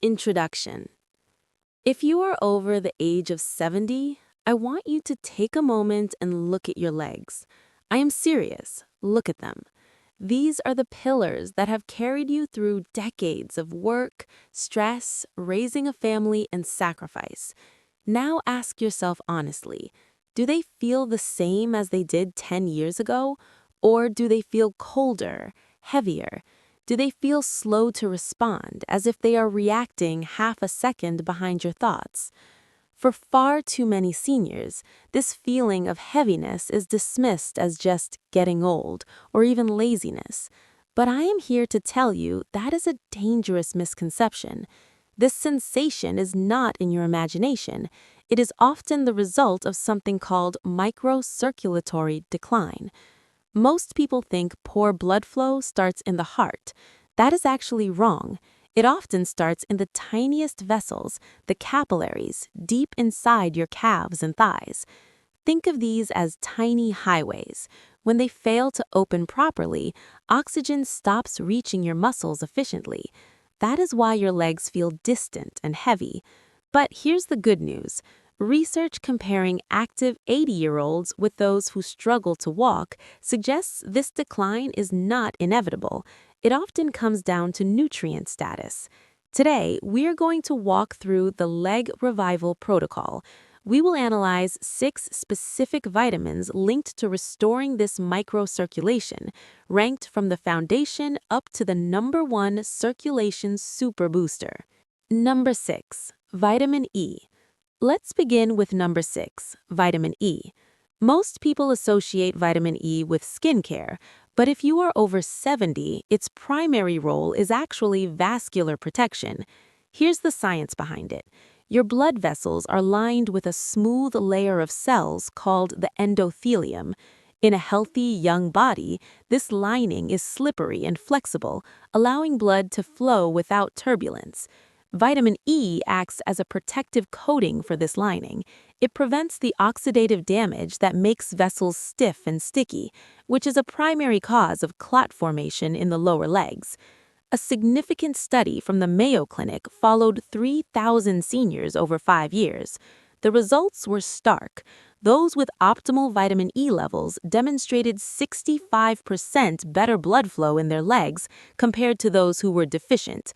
Introduction. If you are over the age of 70, I want you to take a moment and look at your legs. I am serious. Look at them. These are the pillars that have carried you through decades of work, stress, raising a family, and sacrifice. Now ask yourself honestly, do they feel the same as they did 10 years ago? Or do they feel colder, heavier? Do they feel slow to respond, as if they are reacting half a second behind your thoughts? For far too many seniors, this feeling of heaviness is dismissed as just getting old or even laziness. But I am here to tell you that is a dangerous misconception. This sensation is not in your imagination. It is often the result of something called microcirculatory decline. Most people think poor blood flow starts in the heart. That is actually wrong. It often starts in the tiniest vessels, the capillaries, deep inside your calves and thighs. Think of these as tiny highways. When they fail to open properly, oxygen stops reaching your muscles efficiently. That is why your legs feel distant and heavy. But here's the good news. Research comparing active 80-year-olds with those who struggle to walk suggests this decline is not inevitable. It often comes down to nutrient status. Today, we are going to walk through the leg revival protocol. We will analyze 6 specific vitamins linked to restoring this microcirculation, ranked from the foundation up to the #1 circulation super booster. Number 6. Vitamin E. Let's begin with number 6, vitamin E. Most people associate vitamin E with skincare, but if you are over 70, its primary role is actually vascular protection. Here's the science behind it. Your blood vessels are lined with a smooth layer of cells called the endothelium. In a healthy, young body, this lining is slippery and flexible, allowing blood to flow without turbulence. Vitamin E acts as a protective coating for this lining. It prevents the oxidative damage that makes vessels stiff and sticky, which is a primary cause of clot formation in the lower legs. A significant study from the Mayo Clinic followed 3,000 seniors over 5 years. The results were stark. Those with optimal vitamin E levels demonstrated 65% better blood flow in their legs compared to those who were deficient.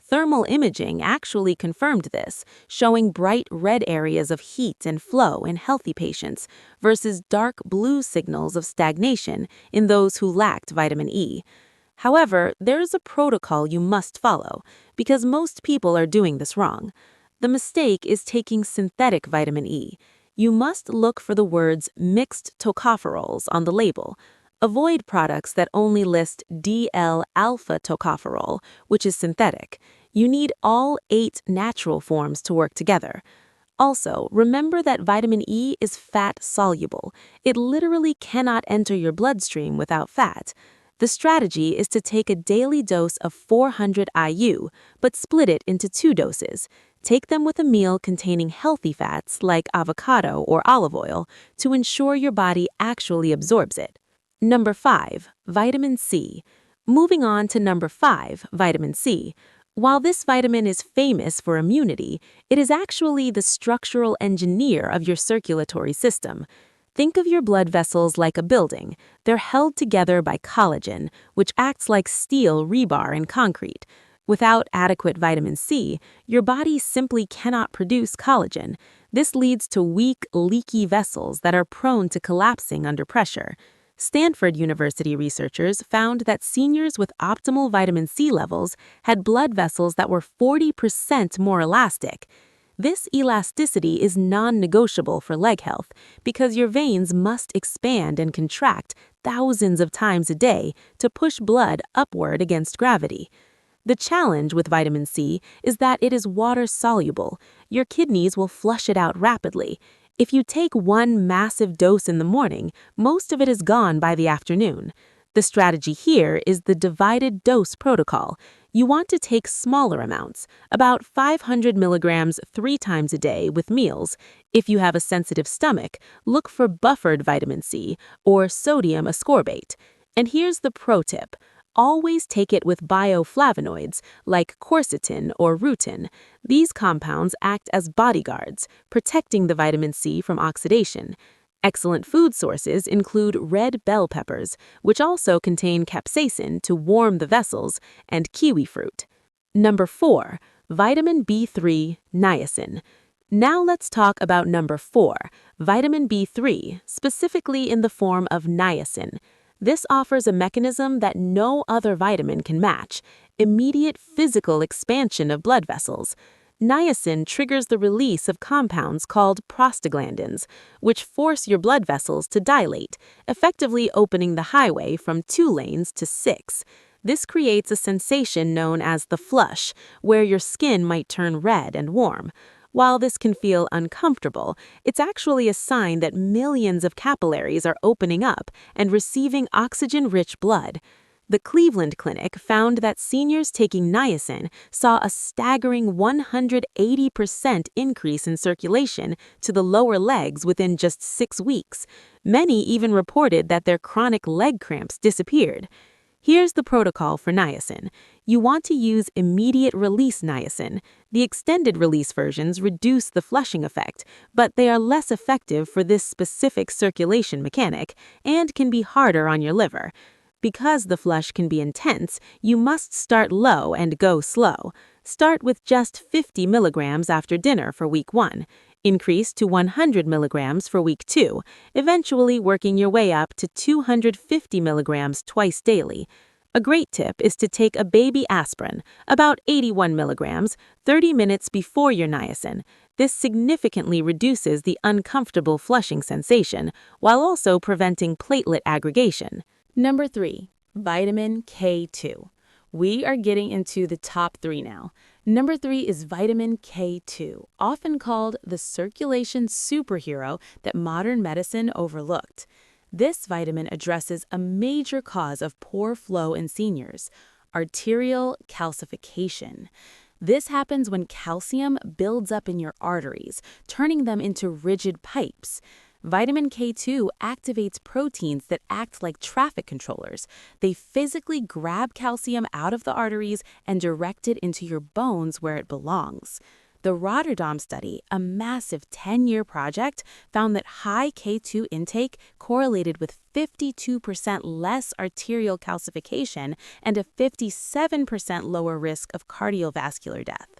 Thermal imaging actually confirmed this, showing bright red areas of heat and flow in healthy patients versus dark blue signals of stagnation in those who lacked vitamin E. However, there is a protocol you must follow, because most people are doing this wrong. The mistake is taking synthetic vitamin E. You must look for the words mixed tocopherols on the label. Avoid products that only list DL-alpha tocopherol, which is synthetic. You need all 8 natural forms to work together. Also, remember that vitamin E is fat-soluble. It literally cannot enter your bloodstream without fat. The strategy is to take a daily dose of 400 IU, but split it into 2 doses. Take them with a meal containing healthy fats like avocado or olive oil to ensure your body actually absorbs it. Number 5, vitamin C. Moving on to number 5, vitamin C. While this vitamin is famous for immunity, it is actually the structural engineer of your circulatory system. Think of your blood vessels like a building. They're held together by collagen, which acts like steel rebar in concrete. Without adequate vitamin C, your body simply cannot produce collagen. This leads to weak, leaky vessels that are prone to collapsing under pressure. Stanford University researchers found that seniors with optimal vitamin C levels had blood vessels that were 40% more elastic. This elasticity is non-negotiable for leg health because your veins must expand and contract thousands of times a day to push blood upward against gravity. The challenge with vitamin C is that it is water-soluble. Your kidneys will flush it out rapidly. If you take one massive dose in the morning, most of it is gone by the afternoon. The strategy here is the divided dose protocol. You want to take smaller amounts, about 500 milligrams 3 times a day with meals. If you have a sensitive stomach, look for buffered vitamin C or sodium ascorbate. And here's the pro tip. always take it with bioflavonoids like quercetin or rutin. These compounds act as bodyguards, protecting the vitamin C from oxidation. Excellent food sources include red bell peppers, which also contain capsaicin to warm the vessels, and kiwi fruit. Number 4. Vitamin B3, niacin. Now let's talk about number 4, vitamin B3, specifically in the form of niacin. This offers a mechanism that no other vitamin can match: immediate physical expansion of blood vessels. Niacin triggers the release of compounds called prostaglandins, which force your blood vessels to dilate, effectively opening the highway from 2 lanes to 6. This creates a sensation known as the flush, where your skin might turn red and warm. While this can feel uncomfortable, it's actually a sign that millions of capillaries are opening up and receiving oxygen-rich blood. The Cleveland Clinic found that seniors taking niacin saw a staggering 180% increase in circulation to the lower legs within just 6 weeks. Many even reported that their chronic leg cramps disappeared. Here's the protocol for niacin. You want to use immediate-release niacin. The extended-release versions reduce the flushing effect, but they are less effective for this specific circulation mechanic and can be harder on your liver. Because the flush can be intense, you must start low and go slow. Start with just 50 milligrams after dinner for week 1. Increase to 100 milligrams for week 2, eventually working your way up to 250 milligrams twice daily. A great tip is to take a baby aspirin, about 81 milligrams, 30 minutes before your niacin. This significantly reduces the uncomfortable flushing sensation, while also preventing platelet aggregation. Number 3, vitamin K2. We are getting into the top 3 now. Number 3 is vitamin K2, often called the circulation superhero that modern medicine overlooked. This vitamin addresses a major cause of poor flow in seniors: arterial calcification. This happens when calcium builds up in your arteries, turning them into rigid pipes. Vitamin K2 activates proteins that act like traffic controllers. They physically grab calcium out of the arteries and direct it into your bones where it belongs. The Rotterdam study, a massive 10-year project, found that high K2 intake correlated with 52% less arterial calcification and a 57% lower risk of cardiovascular death.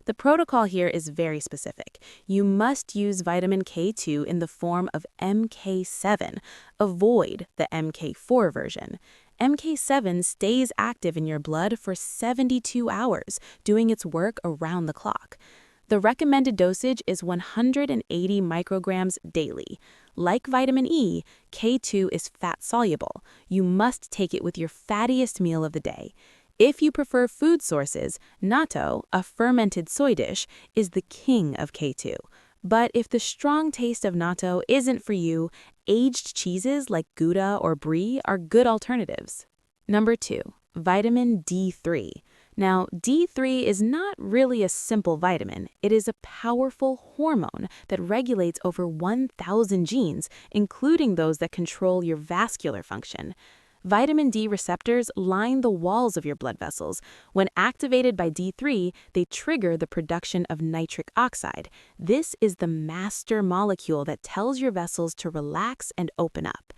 The protocol here is very specific. You must use vitamin K2 in the form of MK7. Avoid the MK4 version. MK7 stays active in your blood for 72 hours, doing its work around the clock. The recommended dosage is 180 micrograms daily. Like vitamin E, K2 is fat-soluble. You must take it with your fattiest meal of the day. If you prefer food sources, natto, a fermented soy dish, is the king of K2. But if the strong taste of natto isn't for you, aged cheeses like Gouda or Brie are good alternatives. Number 2, vitamin D3. Now, D3 is not really a simple vitamin. It is a powerful hormone that regulates over 1,000 genes, including those that control your vascular function. Vitamin D receptors line the walls of your blood vessels. When activated by D3, they trigger the production of nitric oxide. This is the master molecule that tells your vessels to relax and open up.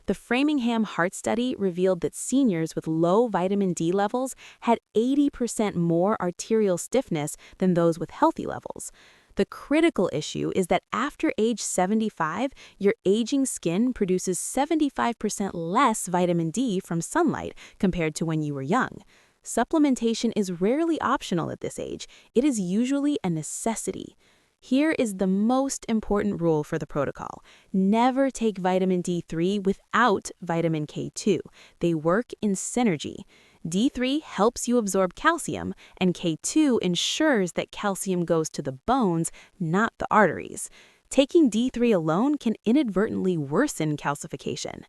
The Framingham Heart Study revealed that seniors with low vitamin D levels had 80% more arterial stiffness than those with healthy levels. The critical issue is that after age 75, your aging skin produces 75% less vitamin D from sunlight compared to when you were young. Supplementation is rarely optional at this age. It is usually a necessity. Here is the most important rule for the protocol. Never take vitamin D3 without vitamin K2. They work in synergy. D3 helps you absorb calcium, and K2 ensures that calcium goes to the bones, not the arteries. Taking D3 alone can inadvertently worsen calcification.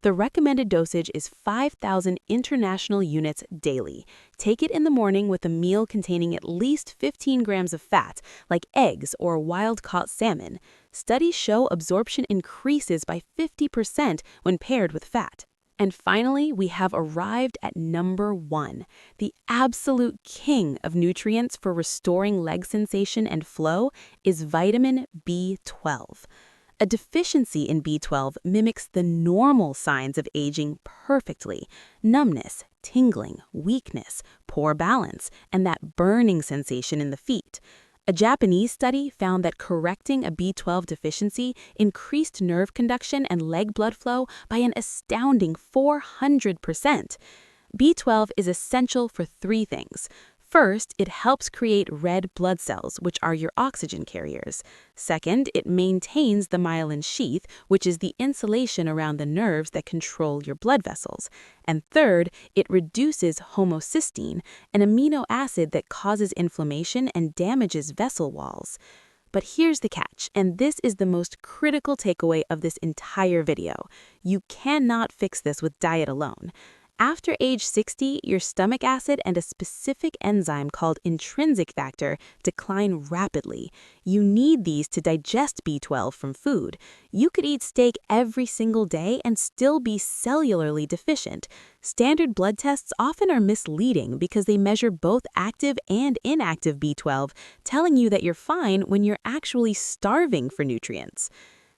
The recommended dosage is 5,000 international units daily. Take it in the morning with a meal containing at least 15 grams of fat, like eggs or wild-caught salmon. Studies show absorption increases by 50% when paired with fat. And finally, we have arrived at number 1, the absolute king of nutrients for restoring leg sensation and flow is vitamin B12. A deficiency in B12 mimics the normal signs of aging perfectly: numbness, tingling, weakness, poor balance, and that burning sensation in the feet. A Japanese study found that correcting a B12 deficiency increased nerve conduction and leg blood flow by an astounding 400%. B12 is essential for 3 things. First, it helps create red blood cells, which are your oxygen carriers. Second, it maintains the myelin sheath, which is the insulation around the nerves that control your blood vessels. And third, it reduces homocysteine, an amino acid that causes inflammation and damages vessel walls. But here's the catch, and this is the most critical takeaway of this entire video. You cannot fix this with diet alone. After age 60, your stomach acid and a specific enzyme called intrinsic factor decline rapidly. You need these to digest B12 from food. You could eat steak every single day and still be cellularly deficient. Standard blood tests often are misleading because they measure both active and inactive B12, telling you that you're fine when you're actually starving for nutrients.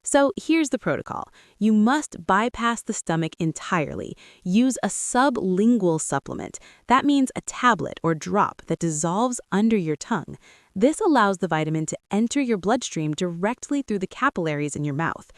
So here's the protocol. You must bypass the stomach entirely. Use a sublingual supplement. That means a tablet or drop that dissolves under your tongue. This allows the vitamin to enter your bloodstream directly through the capillaries in your mouth.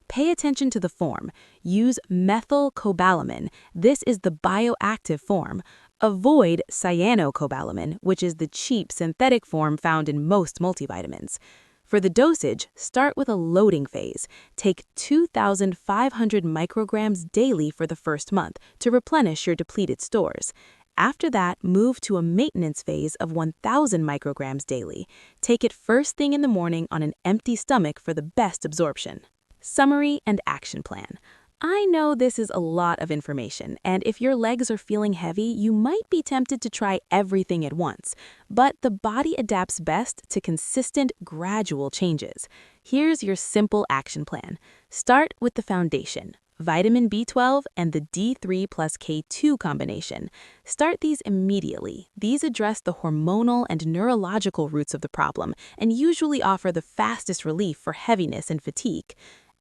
Pay attention to the form. Use methylcobalamin. This is the bioactive form. Avoid cyanocobalamin, which is the cheap synthetic form found in most multivitamins. For the dosage, start with a loading phase. Take 2,500 micrograms daily for the first month to replenish your depleted stores. After that, move to a maintenance phase of 1,000 micrograms daily. Take it first thing in the morning on an empty stomach for the best absorption. Summary and action plan. I know this is a lot of information, and if your legs are feeling heavy, you might be tempted to try everything at once. But the body adapts best to consistent, gradual changes. Here's your simple action plan. Start with the foundation: vitamin B12 and the D3 plus K2 combination. Start these immediately. These address the hormonal and neurological roots of the problem and usually offer the fastest relief for heaviness and fatigue.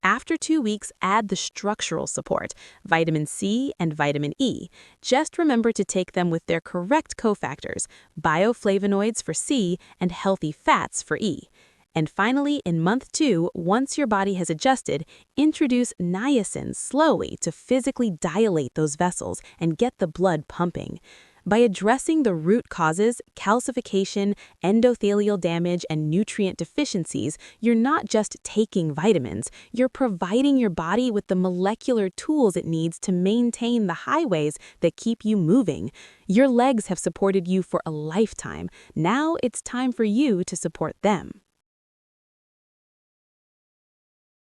After 2 weeks, add the structural support, vitamin C and vitamin E. Just remember to take them with their correct cofactors, bioflavonoids for C and healthy fats for E. And finally, in month 2, once your body has adjusted, introduce niacin slowly to physically dilate those vessels and get the blood pumping. By addressing the root causes, calcification, endothelial damage, and nutrient deficiencies, you're not just taking vitamins, you're providing your body with the molecular tools it needs to maintain the highways that keep you moving. Your legs have supported you for a lifetime. Now it's time for you to support them.